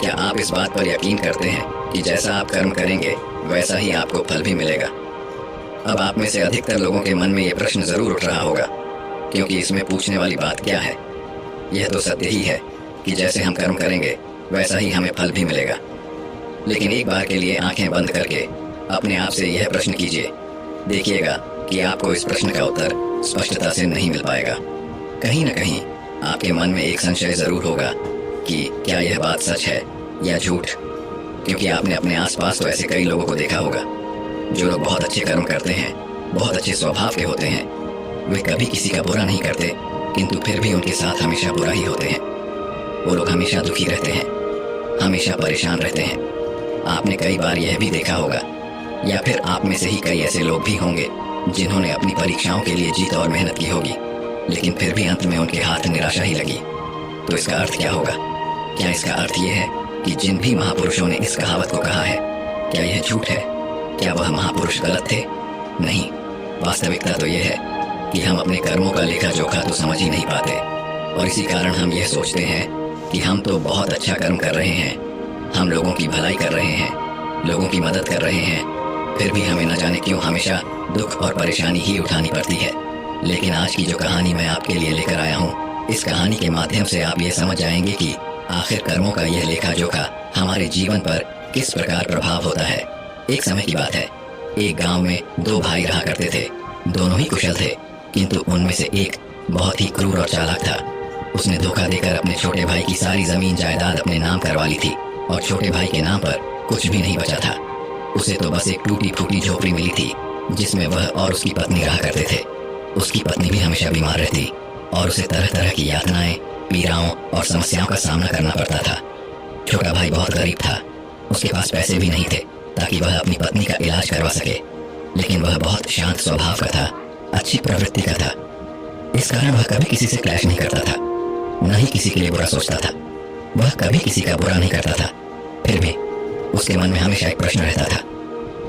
क्या आप इस बात पर यकीन करते हैं कि जैसा आप कर्म करेंगे वैसा ही आपको फल भी मिलेगा? अब आप में से अधिकतर लोगों के मन में ये प्रश्न जरूर उठ रहा होगा, क्योंकि इसमें पूछने वाली बात क्या है? यह तो सत्य ही है कि जैसे हम कर्म करेंगे वैसा ही हमें फल भी मिलेगा। लेकिन एक बार के लिए आंखें बंद करके अपने आप से यह प्रश्न कीजिए, देखिएगा कि आपको इस प्रश्न का उत्तर स्पष्टता से नहीं मिल पाएगा। कहीं न कहीं आपके मन में एक संशय जरूर होगा कि क्या यह बात सच है या झूठ, क्योंकि आपने अपने आसपास तो ऐसे कई लोगों को देखा होगा जो लोग बहुत अच्छे कर्म करते हैं, बहुत अच्छे स्वभाव के होते हैं। वे कभी किसी का बुरा नहीं करते, किंतु फिर भी उनके साथ हमेशा बुरा ही होते हैं। वो लोग हमेशा दुखी रहते हैं, हमेशा परेशान रहते हैं। आपने कई बार यह भी देखा होगा, या फिर आप में से ही कई ऐसे लोग भी होंगे जिन्होंने अपनी परीक्षाओं के लिए जीत और मेहनत की होगी, लेकिन फिर भी अंत में उनके हाथ निराशा ही लगी। तो इसका अर्थ क्या होगा? क्या इसका अर्थ यह है कि जिन भी महापुरुषों ने इस कहावत को कहा है, क्या यह झूठ है? क्या वह महापुरुष गलत थे? नहीं, वास्तविकता तो यह है कि हम अपने कर्मों का लेखा जोखा तो समझ ही नहीं पाते, और इसी कारण हम यह सोचते हैं कि हम तो बहुत अच्छा कर्म कर रहे हैं, हम लोगों की भलाई कर रहे हैं, लोगों की मदद कर रहे हैं, फिर भी हमें न जाने क्यों हमेशा दुख और परेशानी ही उठानी पड़ती है। लेकिन आज की जो कहानी मैं आपके लिए लेकर आया हूँ, इस कहानी के माध्यम से आप ये समझ जाएंगे कि आखिर कर्मों का यह लेखा जोखा हमारे जीवन पर किस प्रकार प्रभाव होता है। एक समय की बात है, एक गांव में दो भाई रहा करते थे। दोनों ही कुशल थे, किंतु उनमें से एक बहुत ही क्रूर और चालाक था। उसने धोखा देकर अपने छोटे भाई की सारी जमीन जायदाद अपने नाम करवा ली थी, और छोटे भाई के नाम पर कुछ भी नहीं बचा था। उसे तो बस एक टूटी फूटी झोपड़ी मिली थी, जिसमें वह और उसकी पत्नी रहा करते थे। उसकी पत्नी भी हमेशा बीमार रहती, और उसे तरह तरह की यातनाएं, पीड़ाओं और समस्याओं का सामना करना पड़ता था। छोटा भाई बहुत गरीब था, उसके पास पैसे भी नहीं थे ताकि वह अपनी पत्नी का इलाज करवा सके, लेकिन वह बहुत शांत स्वभाव का था, अच्छी प्रवृत्ति का था। इस कारण वह कभी किसी से क्लैश नहीं करता था, न ही किसी के लिए बुरा सोचता था। वह कभी किसी का बुरा नहीं करता था। फिर भी उसके मन में हमेशा एक प्रश्न रहता था।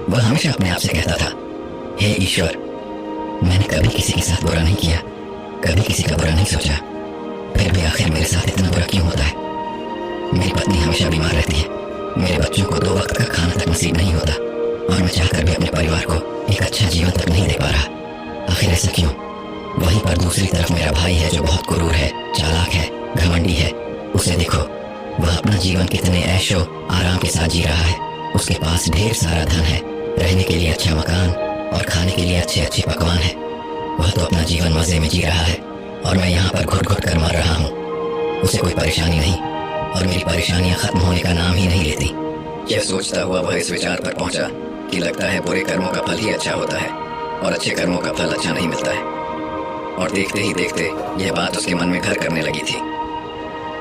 वह हमेशा अपने आप से कहता था, हे ईश्वर, मैंने कभी किसी के साथ बुरा नहीं किया, कभी किसी का बुरा नहीं सोचा, फिर भी आखिर मेरे साथ इतना बुरा क्यों होता है? मेरी पत्नी हमेशा बीमार रहती है, मेरे बच्चों को 2 वक्त का खाना तक नसीब नहीं होता, और मैं चाहकर भी अपने परिवार को एक अच्छा जीवन तक नहीं दे पा रहा। आखिर ऐसा क्यों? वहीं पर दूसरी तरफ मेरा भाई है जो बहुत क्रूर है, चालाक है, घमंडी है। उसे देखो, वह अपना जीवन कितने ऐशो आराम के साथ जी रहा है। उसके पास ढेर सारा धन है, रहने के लिए अच्छा मकान और खाने के लिए अच्छे अच्छे पकवान है। वह तो अपना जीवन मजे में जी रहा है, और मैं यहाँ पर घुट घुट कर मर रहा हूँ। उसे कोई परेशानी नहीं, और मेरी परेशानियाँ खत्म होने का नाम ही नहीं लेती। यह सोचता हुआ वह इस विचार पर पहुंचा कि लगता है बुरे कर्मों का फल ही अच्छा होता है, और अच्छे कर्मों का फल अच्छा नहीं मिलता है। और देखते ही देखते यह बात उसके मन में घर करने लगी थी।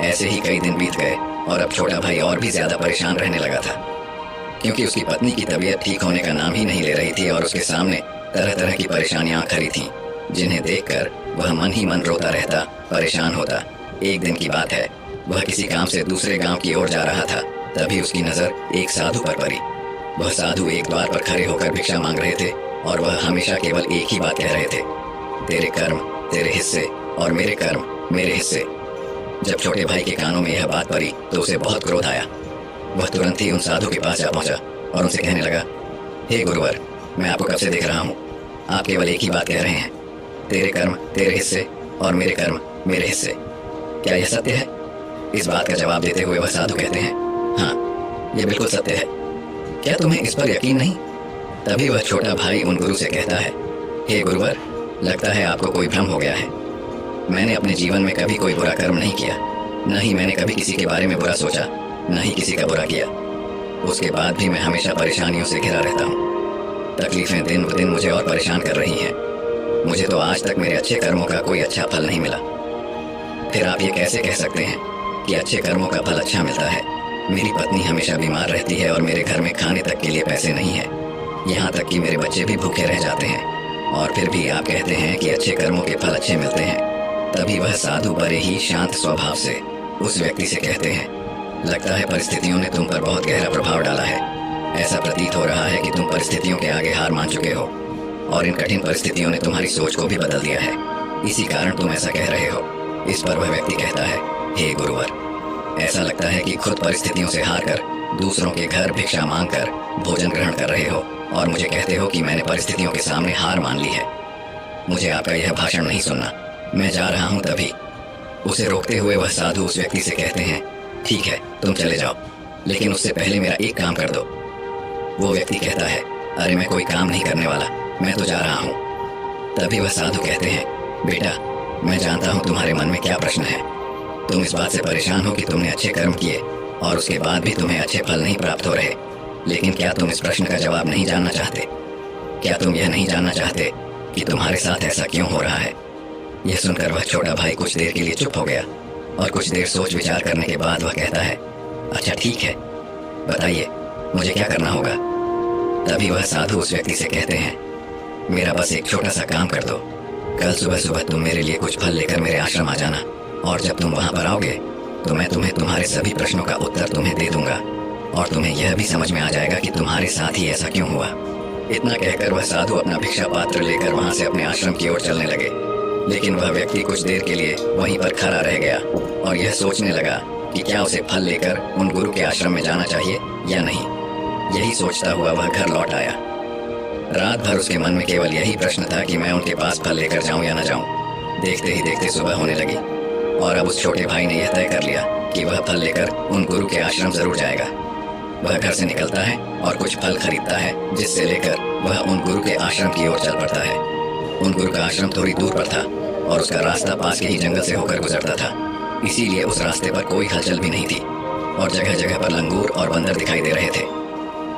ऐसे ही कई दिन बीत गए, और अब छोटा भाई और भी ज्यादा परेशान रहने लगा था, क्योंकि उसकी पत्नी की तबीयत ठीक होने का नाम ही नहीं ले रही थी, और उसके सामने तरह तरह की परेशानियां खड़ी थीं, जिन्हें देखकर वह मन ही मन रोता रहता, परेशान होता। एक दिन की बात है, वह किसी काम से दूसरे गांव की ओर जा रहा था। तभी उसकी नजर एक साधु पर पड़ी। वह साधु एक द्वार पर खड़े होकर भिक्षा मांग रहे थे, और वह हमेशा केवल एक ही बात कह रहे थे, तेरे कर्म तेरे हिस्से, और मेरे कर्म मेरे हिस्से। जब छोटे भाई के कानों में यह बात पड़ी तो उसे बहुत क्रोध आया। वह तुरंत ही उन साधु के पास जा पहुंचा और उनसे कहने लगा, हे गुरुवर, मैं आपको कब से देख रहा हूँ, आप केवल एक ही बात कह रहे हैं, तेरे कर्म तेरे हिस्से और मेरे कर्म मेरे हिस्से। क्या यह सत्य है? इस बात का जवाब देते हुए वह साधु कहते हैं, हाँ, यह बिल्कुल सत्य है। क्या तुम्हें इस पर यकीन नहीं? तभी वह छोटा भाई उन गुरु से कहता है, हे गुरुवर, लगता है आपको कोई भ्रम हो गया है। मैंने अपने जीवन में कभी कोई बुरा कर्म नहीं किया, न ही मैंने कभी किसी के बारे में बुरा सोचा, न ही किसी का बुरा किया। उसके बाद भी मैं हमेशा परेशानियों से घिरा रहता हूँ। तकलीफें दिन ब दिन मुझे और परेशान कर रही हैं। मुझे तो आज तक मेरे अच्छे कर्मों का कोई अच्छा फल नहीं मिला। फिर आप ये कैसे कह सकते हैं कि अच्छे कर्मों का फल अच्छा मिलता है? मेरी पत्नी हमेशा बीमार रहती है, और मेरे घर में खाने तक के लिए पैसे नहीं है। यहाँ तक कि मेरे बच्चे भी भूखे रह जाते हैं, और फिर भी आप कहते हैं कि अच्छे कर्मों के फल अच्छे मिलते हैं। तभी वह साधु बड़े ही शांत स्वभाव से उस व्यक्ति से कहते हैं, लगता है परिस्थितियों ने तुम पर बहुत गहरा प्रभाव डाला है। ऐसा प्रतीत हो रहा है कि तुम परिस्थितियों के आगे हार मान चुके हो, और इन कठिन परिस्थितियों ने तुम्हारी सोच को भी बदल दिया है। इसी कारण तुम ऐसा कह रहे हो। इस पर वह व्यक्ति कहता है, हे गुरुवर, ऐसा लगता है कि खुद परिस्थितियों से हार कर दूसरों के घर भिक्षा मांगकर भोजन ग्रहण कर रहे हो और मुझे कहते हो कि मैंने परिस्थितियों के सामने हार मान ली है। मुझे आपका यह भाषण नहीं सुनना। मैं जा रहा हूँ। तभी उसे रोकते हुए वह साधु उस व्यक्ति से कहते हैं, ठीक है, तुम चले जाओ, लेकिन उससे पहले मेरा एक काम कर दो। वो व्यक्ति कहता है, अरे मैं कोई काम नहीं करने वाला, मैं तो जा रहा हूँ। तभी वह साधु कहते हैं, बेटा, मैं जानता हूँ तुम्हारे मन में क्या प्रश्न है। तुम इस बात से परेशान हो कि तुमने अच्छे कर्म किए और उसके बाद भी तुम्हें अच्छे फल नहीं प्राप्त हो रहे। लेकिन क्या तुम इस प्रश्न का जवाब नहीं जानना चाहते? क्या तुम यह नहीं जानना चाहते कि तुम्हारे साथ ऐसा क्यों हो रहा है? यह सुनकर वह छोटा भाई कुछ देर के लिए चुप हो गया और कुछ देर सोच विचार करने के बाद वह कहता है, अच्छा ठीक है, बताइए मुझे क्या करना होगा। तभी वह साधु उस व्यक्ति से कहते हैं, मेरा बस एक छोटा सा काम कर दो। कल सुबह सुबह तुम मेरे लिए कुछ फल लेकर मेरे आश्रम आ जाना और जब तुम वहां पर आओगे तो मैं तुम्हें तुम्हारे सभी प्रश्नों का उत्तर तुम्हें दे दूंगा और तुम्हें यह भी समझ में आ जाएगा कि तुम्हारे साथ ही ऐसा क्यों हुआ। इतना कहकर वह साधु अपना भिक्षा पात्र लेकर वहां से अपने आश्रम की ओर चलने लगे। लेकिन वह व्यक्ति कुछ देर के लिए वहीं पर खड़ा रह गया और यह सोचने लगा कि क्या उसे फल लेकर उन गुरु के आश्रम में जाना चाहिए या नहीं। यही सोचता हुआ वह घर लौट आया। रात भर उसके मन में केवल यही प्रश्न था कि मैं उनके पास फल लेकर जाऊं या न जाऊं। देखते ही देखते सुबह होने लगी और अब उस छोटे भाई ने यह तय कर लिया कि वह फल लेकर उन गुरु के आश्रम जरूर जाएगा। वह घर से निकलता है और कुछ फल खरीदता है, जिससे लेकर वह उन गुरु के आश्रम की ओर चल पड़ता है। उन गुरु का आश्रम थोड़ी दूर पर था और उसका रास्ता पास के ही जंगल से होकर गुजरता था, इसीलिए उस रास्ते पर कोई हलचल भी नहीं थी और जगह जगह पर लंगूर और बंदर दिखाई दे रहे थे।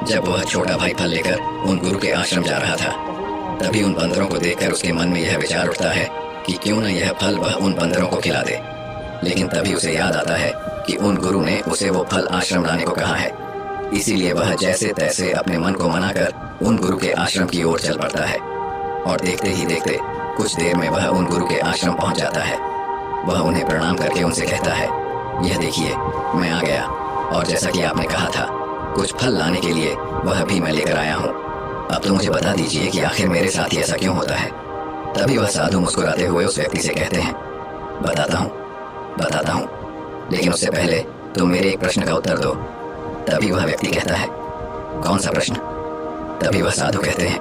जब वह छोटा भाई फल लेकर उन गुरु के आश्रम जा रहा था, तभी उन बंदरों को देखकर उसके मन में यह विचार उठता है कि क्यों न यह फल वह उन बंदरों को खिला दे। लेकिन तभी उसे याद आता है कि उन गुरु ने उसे वो फल आश्रम लाने को कहा है, इसीलिए वह जैसे तैसे अपने मन को मनाकर उन गुरु के आश्रम की ओर चल पड़ता है। और देखते ही देखते कुछ देर में वह उन गुरु के आश्रम पहुंच जाता है। वह उन्हें प्रणाम करके उनसे कहता है, यह देखिए, मैं आ गया और जैसा कि आपने कहा था कुछ फल लाने के लिए वह भी मैं लेकर आया हूँ। अब तो मुझे बता दीजिए कि आखिर मेरे साथ ही ऐसा क्यों होता है। तभी वह साधु मुस्कुराते हुए उस व्यक्ति से कहते हैं, बताता हूँ, लेकिन उससे पहले तुम मेरे एक प्रश्न का उत्तर दो। तभी वह व्यक्ति कहता है, कौन सा प्रश्न? तभी वह साधु कहते हैं,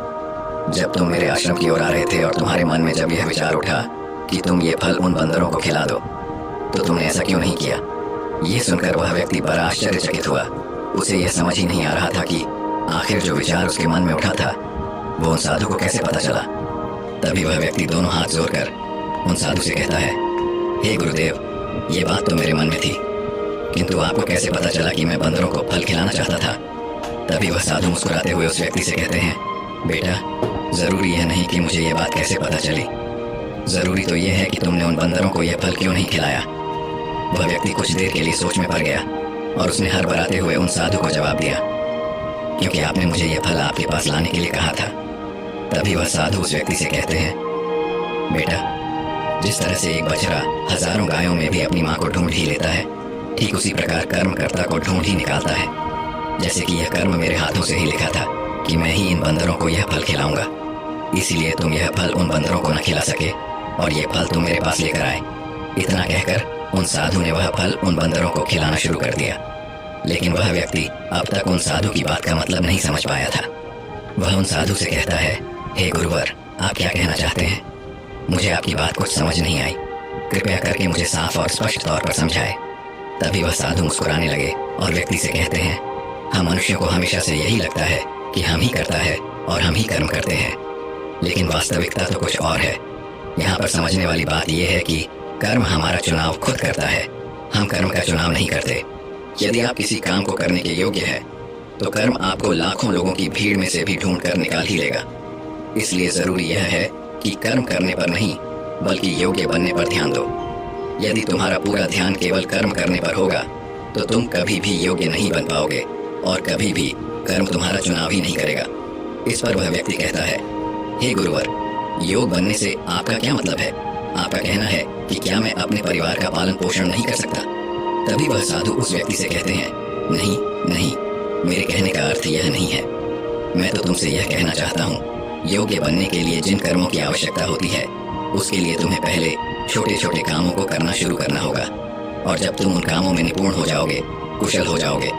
जब तुम मेरे आश्रम की ओर आ रहे थे और तुम्हारे मन में जब यह विचार उठा कि तुम ये फल उन बंदरों को खिला दो, तो तुमने ऐसा क्यों नहीं किया? ये सुनकर वह व्यक्ति बड़ा आश्चर्यचकित हुआ। उसे यह समझ ही नहीं आ रहा था कि आखिर जो विचार उसके मन में उठा था वो उन साधु को कैसे पता चला। तभी वह व्यक्ति दोनों हाथ जोड़कर उन साधु से कहता है, हे गुरुदेव, ये बात तो मेरे मन में थी, किंतु आपको कैसे पता चला कि मैं बंदरों को फल खिलाना चाहता था? तभी वह साधु मुस्कुराते हुए उस व्यक्ति से कहते हैं, बेटा, जरूरी यह नहीं कि मुझे ये बात कैसे पता चली, जरूरी तो यह है कि तुमने उन बंदरों को यह फल क्यों नहीं खिलाया। वह व्यक्ति कुछ देर के लिए सोच में पड़ गया और उसने हड़बड़ाते हुए उन साधु को जवाब दिया, क्योंकि आपने मुझे यह फल आपके पास लाने के लिए कहा था। तभी वह साधु उस व्यक्ति से कहते हैं, बेटा, जिस तरह से एक बछड़ा हजारों गायों में भी अपनी माँ को ढूंढ ही लेता है, ठीक उसी प्रकार कर्मकर्ता को ढूंढ ही निकालता है। जैसे कि यह कर्म मेरे हाथों से ही लिखा था कि मैं ही इन बंदरों को यह फल खिलाऊंगा, इसीलिए तुम यह फल उन बंदरों को न खिला सके और ये फल तुम मेरे पास लेकर आए। इतना कहकर उन साधु ने वह फल उन बंदरों को खिलाना शुरू कर दिया। लेकिन वह व्यक्ति अब तक उन साधु की बात का मतलब नहीं समझ पाया था। वह उन साधु से कहता है, हे गुरुवर, आप क्या कहना चाहते हैं? मुझे आपकी बात कुछ समझ नहीं आई, कृपया करके मुझे साफ और स्पष्ट तौर पर समझाए। तभी वह साधु मुस्कुराने लगे और व्यक्ति से कहते हैं, हम मनुष्यों को हमेशा से यही लगता है कि हम ही करता है और हम ही कर्म करते हैं, लेकिन वास्तविकता तो कुछ और है। यहाँ पर समझने वाली बात यह है कि कर्म हमारा चुनाव खुद करता है, हम कर्म का चुनाव नहीं करते। यदि आप किसी काम को करने के योग्य है तो कर्म आपको लाखों लोगों की भीड़ में से भी ढूंढ कर निकाल ही लेगा। इसलिए जरूरी यह है कि कर्म करने पर नहीं बल्कि योग्य बनने पर ध्यान दो। यदि तुम्हारा पूरा ध्यान केवल कर्म करने पर होगा तो तुम कभी भी योग्य नहीं बन पाओगे और कभी भी कर्म तुम्हारा चुनाव ही नहीं करेगा। इस पर वह व्यक्ति कहता है, हे गुरुवर, योग बनने से आपका क्या मतलब है? आपका कहना है कि क्या मैं अपने परिवार का पालन पोषण नहीं कर सकता? तभी वह साधु उस व्यक्ति से कहते हैं, नहीं नहीं, मेरे कहने का अर्थ यह नहीं है। मैं तो तुमसे यह कहना चाहता हूँ, योग्य बनने के लिए जिन कर्मों की आवश्यकता होती है उसके लिए तुम्हें पहले छोटे छोटे कामों को करना शुरू करना होगा। और जब तुम उन कामों में निपुण हो जाओगे, कुशल हो जाओगे,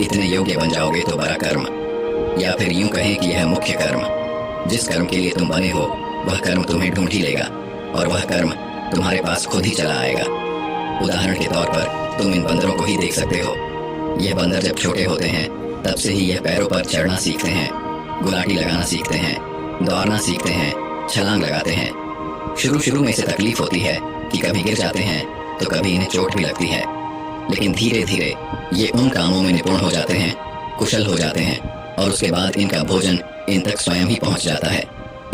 इतने योग्य बन जाओगे तो बड़ा कर्म, या फिर यूं कहें कि यह मुख्य कर्म, जिस कर्म के लिए तुम बने हो वह कर्म तुम्हें ढूंढ ही लेगा और वह कर्म तुम्हारे पास खुद ही चला आएगा। उदाहरण के तौर पर तुम इन बंदरों को ही देख सकते हो। यह बंदर जब छोटे होते हैं तब से ही यह पैरों पर चढ़ना सीखते हैं, गुलाटी लगाना सीखते हैं, दौड़ना सीखते हैं, छलांग लगाते हैं। शुरू में इसे तकलीफ होती है कि कभी गिर जाते हैं तो कभी इन्हें चोट भी लगती है, लेकिन धीरे धीरे ये उन कामों में निपुण हो जाते हैं, कुशल हो जाते हैं और उसके बाद इनका भोजन इन तक स्वयं ही पहुंच जाता है।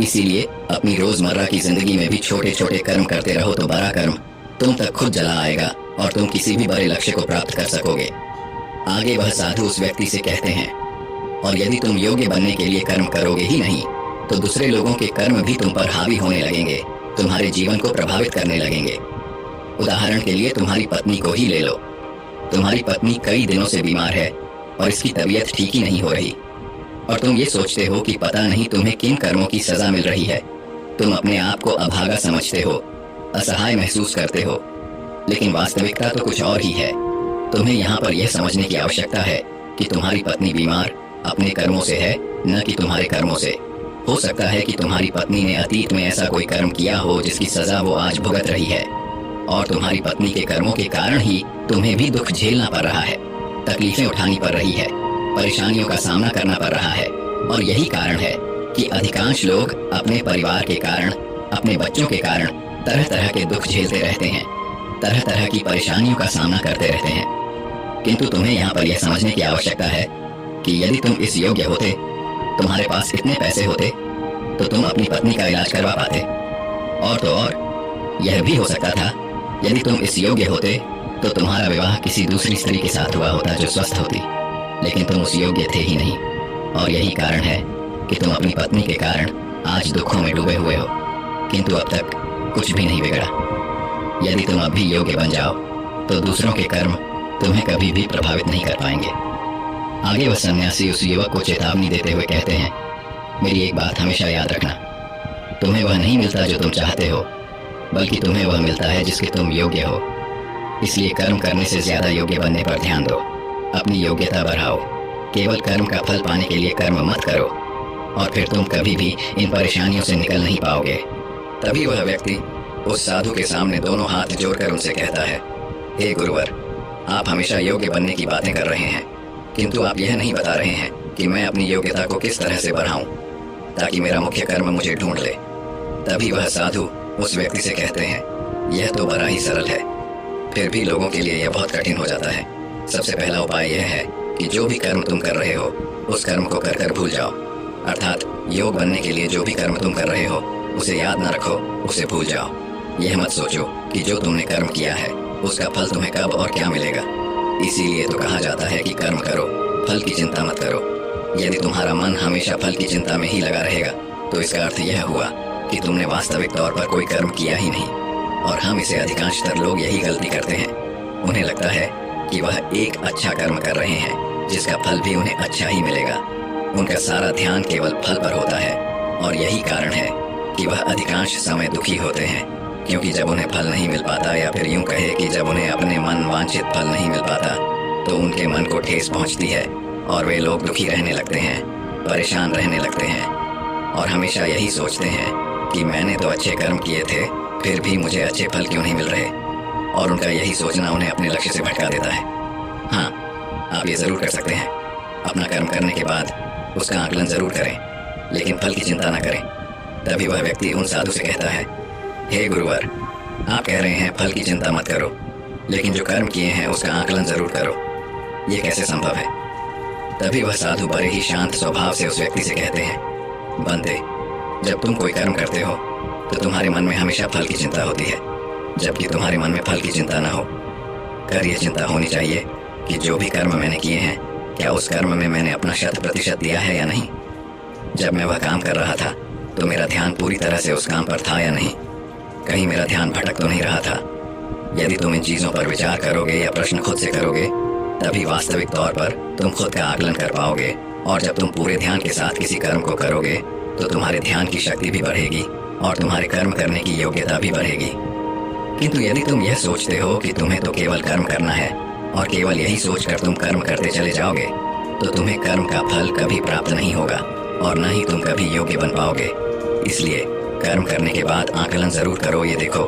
इसीलिए अपनी रोजमर्रा की जिंदगी में भी छोटे छोटे कर्म करते रहो तो बड़ा कर्म तुम तक खुद चला आएगा और तुम किसी भी बड़े लक्ष्य को प्राप्त कर सकोगे। आगे वह साधु उस व्यक्ति से कहते हैं, और यदि तुम योग्य बनने के लिए कर्म करोगे ही नहीं तो दूसरे लोगों के कर्म भी तुम पर हावी होने लगेंगे, तुम्हारे जीवन को प्रभावित करने लगेंगे। उदाहरण के लिए तुम्हारी पत्नी को ही ले लो। तुम्हारी पत्नी कई दिनों से बीमार है और इसकी तबीयत ठीक ही नहीं हो रही, और तुम ये सोचते हो कि पता नहीं तुम्हें किन कर्मों की सजा मिल रही है। तुम अपने आप को अभागा समझते हो, असहाय महसूस करते हो, लेकिन वास्तविकता तो कुछ और ही है। तुम्हें यहाँ पर यह समझने की आवश्यकता है कि तुम्हारी पत्नी बीमार अपने कर्मों से है, न कि तुम्हारे कर्मों से। हो सकता है कि तुम्हारी पत्नी ने अतीत में ऐसा कोई कर्म किया हो जिसकी सजा वो आज भुगत रही है, और तुम्हारी पत्नी के कर्मों के कारण ही तुम्हें भी दुख झेलना पड़ रहा है, तकलीफें उठानी पड़ रही है, परेशानियों का सामना करना पड़ रहा है। और यही कारण है कि अधिकांश लोग अपने परिवार के कारण, अपने बच्चों के कारण तरह तरह के दुख झेलते रहते हैं, तरह तरह की परेशानियों का सामना करते रहते हैं। किंतु तुम्हें यहाँ पर यह समझने की आवश्यकता है कि यदि तुम इस योग्य होते, तुम्हारे पास इतने पैसे होते, तो तुम अपनी पत्नी का इलाज करवा पाते। और तो और यह भी हो सकता था, यदि तुम इस योग्य होते तो तुम्हारा विवाह किसी दूसरी स्त्री के साथ हुआ होता जो स्वस्थ होती, लेकिन तुम उस योग्य थे ही नहीं। और यही कारण है कि तुम अपनी पत्नी के कारण आज दुखों में डूबे हुए हो, किंतु अब तक कुछ भी नहीं बिगड़ा। यदि तुम अब भी योग्य बन जाओ तो दूसरों के कर्म तुम्हें कभी भी प्रभावित नहीं कर पाएंगे। आगे वह सन्यासी उस युवक को चेतावनी देते हुए कहते हैं, मेरी एक बात हमेशा याद रखना, तुम्हें वह नहीं मिलता जो तुम चाहते हो, बल्कि तुम्हें वह मिलता है जिसके तुम योग्य हो। इसलिए कर्म करने से ज्यादा योग्य बनने पर ध्यान दो, अपनी योग्यता बढ़ाओ। केवल कर्म का फल पाने के लिए कर्म मत करो, और फिर तुम कभी भी इन परेशानियों से निकल नहीं पाओगे। तभी वह व्यक्ति उस साधु के सामने दोनों हाथ जोड़कर उनसे कहता है, हे गुरुवर, आप हमेशा योग्य बनने की बातें कर रहे हैं, किंतु आप यह नहीं बता रहे हैं कि मैं अपनी योग्यता को किस तरह से बढ़ाऊं ताकि मेरा मुख्य कर्म मुझे ढूंढ ले। तभी वह साधु उस व्यक्ति से कहते हैं, यह तो बड़ा ही सरल है, फिर भी लोगों के लिए यह बहुत कठिन हो जाता है। सबसे पहला उपाय यह है कि जो भी कर्म तुम कर रहे हो उस कर्म को कर कर भूल जाओ। अर्थात योग बनने के लिए जो भी कर्म तुम कर रहे हो उसे याद न रखो, उसे भूल जाओ। यह मत सोचो कि जो तुमने कर्म किया है उसका फल तुम्हें कब और क्या मिलेगा। इसीलिए तो कहा जाता है कि कर्म करो, फल की चिंता मत करो। यदि तुम्हारा मन हमेशा फल की चिंता में ही लगा रहेगा तो इसका अर्थ यह हुआ कि तुमने वास्तविक तौर पर कोई कर्म किया ही नहीं। और हम इसे अधिकांशतर लोग यही गलती करते हैं। उन्हें लगता है कि वह एक अच्छा कर्म कर रहे हैं जिसका फल भी उन्हें अच्छा ही मिलेगा। उनका सारा ध्यान केवल फल पर होता है, और यही कारण है कि वह अधिकांश समय दुखी होते हैं, क्योंकि जब उन्हें फल नहीं मिल पाता, या फिर यूं कहे कि जब उन्हें अपने मन वांछित फल नहीं मिल पाता, तो उनके मन को ठेस पहुंचती है और वे लोग दुखी रहने लगते हैं, परेशान रहने लगते हैं, और हमेशा यही सोचते हैं कि मैंने तो अच्छे कर्म किए थे, फिर भी मुझे अच्छे फल क्यों नहीं मिल रहे। और उनका यही सोचना उन्हें अपने लक्ष्य से भटका देता है। हाँ, आप ये ज़रूर कर सकते हैं, अपना कर्म करने के बाद उसका आकलन ज़रूर करें, लेकिन फल की चिंता न करें। तभी वह व्यक्ति उन साधु से कहता है, हे गुरुवर, आप कह रहे हैं फल की चिंता मत करो, लेकिन जो कर्म किए हैं उसका आकलन ज़रूर करो, ये कैसे संभव है। तभी वह साधु बड़े ही शांत स्वभाव से उस व्यक्ति से कहते हैं, बंदे, जब तुम कोई कर्म करते हो तो तुम्हारे मन में हमेशा फल की चिंता होती है, जबकि तुम्हारे मन में फल की चिंता न हो कर यह चिंता होनी चाहिए कि जो भी कर्म मैंने किए हैं, क्या उस कर्म में मैंने अपना 100% दिया है या नहीं। जब मैं वह काम कर रहा था तो मेरा ध्यान पूरी तरह से उस काम पर था या नहीं, कहीं मेरा ध्यान भटक तो नहीं रहा था। यदि तुम इन चीज़ों पर विचार करोगे या प्रश्न खुद से करोगे, तभी वास्तविक तौर पर तुम खुद का आकलन कर पाओगे, और जब तुम पूरे ध्यान के साथ किसी कर्म को करोगे तो तुम्हारे ध्यान की शक्ति भी बढ़ेगी और तुम्हारे कर्म करने की योग्यता भी बढ़ेगी। किंतु यदि तुम यह सोचते हो कि तुम्हें तो केवल कर्म करना है और केवल यही सोचकर तुम कर्म करते चले जाओगे, तो तुम्हें कर्म का फल कभी प्राप्त नहीं होगा और न ही तुम कभी योग्य बन पाओगे। इसलिए कर्म करने के बाद आकलन जरूर करो। ये देखो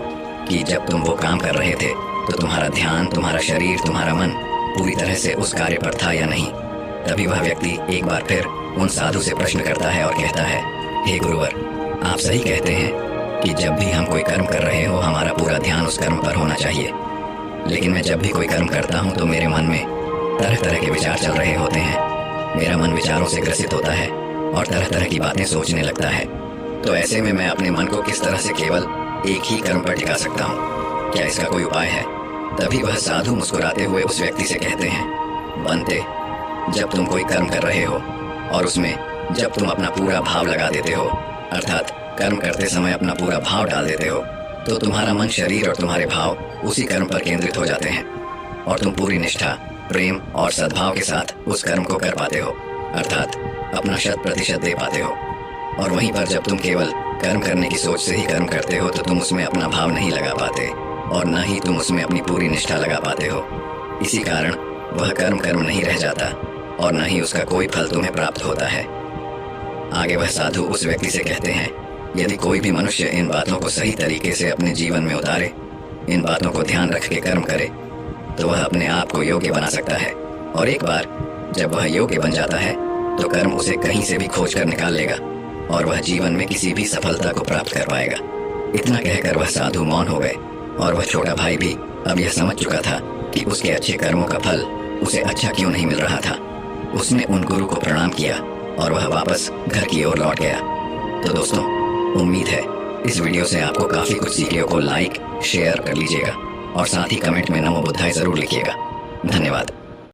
कि जब तुम वो काम कर रहे थे तो तुम्हारा ध्यान, तुम्हारा शरीर, तुम्हारा मन पूरी तरह से उस कार्य पर था या नहीं। तभी वह व्यक्ति एक बार फिर उन साधु से प्रश्न करता है और कहता है, हे गुरुवर, आप सही कहते हैं कि जब भी हम कोई कर्म कर रहे हो हमारा पूरा ध्यान उस कर्म पर होना चाहिए। लेकिन मैं जब भी कोई कर्म करता हूँ तो मेरे मन में तरह तरह के विचार चल रहे होते हैं। मेरा मन विचारों से ग्रसित होता है और तरह तरह की बातें सोचने लगता है। तो ऐसे में मैं अपने मन को किस तरह से केवल एक ही कर्म पर टिका सकता हूँ? क्या इसका कोई उपाय है? तभी वह साधु मुस्कुराते हुए उस व्यक्ति से कहते हैं, बनते, जब तुम कोई कर्म कर रहे हो और उसमें जब तुम अपना पूरा भाव लगा देते हो, अर्थात कर्म करते समय अपना पूरा भाव डाल देते हो, तो तुम्हारा मन, शरीर और तुम्हारे भाव उसी कर्म पर केंद्रित हो जाते हैं और तुम पूरी निष्ठा, प्रेम और सद्भाव के साथ उस कर्म को कर पाते हो, अर्थात अपना 100% दे पाते हो। और वहीं पर जब तुम केवल कर्म करने की सोच से ही कर्म करते हो तो तुम उसमें अपना भाव नहीं लगा पाते और न ही तुम उसमें अपनी पूरी निष्ठा लगा पाते हो। इसी कारण वह कर्म कर्म नहीं रह जाता और न ही उसका कोई फल तुम्हें प्राप्त होता है। आगे वह साधु उस व्यक्ति से कहते हैं, यदि कोई भी मनुष्य इन बातों को सही तरीके से अपने जीवन में उतारे, इन बातों को ध्यान रख के कर्म करे, तो वह अपने आप को योग्य बना सकता है। और एक बार जब वह योग्य बन जाता है तो कर्म उसे कहीं से भी खोज कर निकाल लेगा और वह जीवन में किसी भी सफलता को प्राप्त कर पाएगा। इतना कहकर वह साधु मौन हो गए और वह छोटा भाई भी अब यह समझ चुका था कि उसके अच्छे कर्मों का फल उसे अच्छा क्यों नहीं मिल रहा था। उसने उन गुरु को प्रणाम किया और वह वापस घर की ओर लौट गया। तो दोस्तों, उम्मीद है इस वीडियो से आपको काफ़ी कुछ सीखने को लाइक, शेयर कर लीजिएगा और साथ ही कमेंट में नमो बुद्धाय ज़रूर लिखिएगा। धन्यवाद।